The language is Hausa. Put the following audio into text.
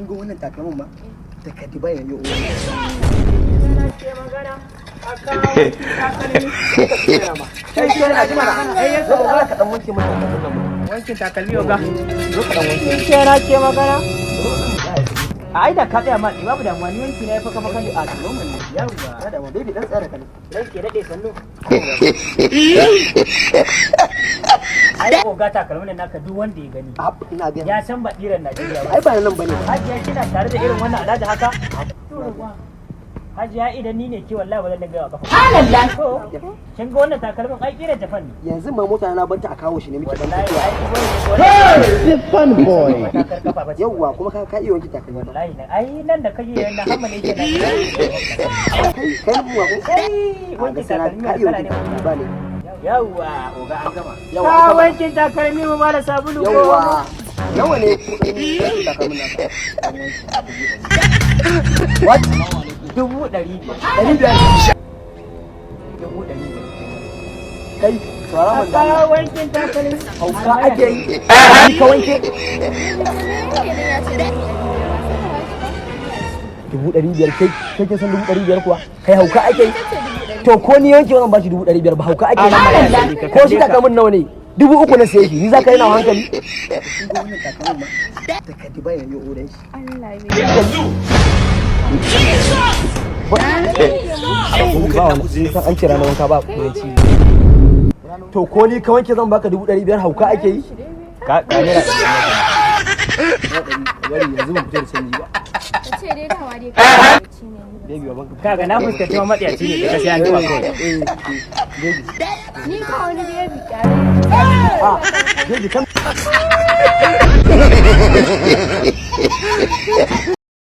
kin ga wannan takalmin ma da ka dubai ya yo wankin takalmi yoga zo ka dan wanke kera ke magana ai da ka tsaya ma babu damuwa ni wanki na ya faka faka a tulomin ne yawa da damuwa baby dan tsaya da kan dan ke dade sannu ai oga takalmin naka duk wanda ya gani ina ga ya san ba diran Najeriya ba ai ba nan bane hajiya kina tare da irin wannan alhaji haka hajiya idan ni ne ke wallahi ba zan dinga kafa halalla to kin ga wannan takalmin ai kira Japan ne yanzu ma mota na banta a kawo shi ne muke dan fun boy yawa kuma ka iya wanki takalmi wallahi ai nan da kaje yanda hamma ne ke nan kai mu wa kai wanki takalmi kala ne ba ne yawa oga an gama yawa ka wanki takalmi mu mala sabulu yawa yawa ne takalmin naka what 500,000 kai tsara mun da wankin takalmi hauka ake yi ka wanke 500,000 kai kake san 500,000 kuwa kai hauka ake yi to ko ni yanke wannan bashi 500,000 ba hauka ake yi ko shi takalmin nawa ne 3,000 na sai shi ni zaka yana hankali da ka dubai ne odan shi Allah ya an kira na wanka ba kuranci to ko ni ka wanke zan baka 500,000 hauka ake yi ka ne da yanzu ban fitar da sanyi ba ce dai dawa dai ka baby baban kaga na fuskanci ma matsiyaci ne da sai an tuba kawai ni ka wani baby kyare baby kan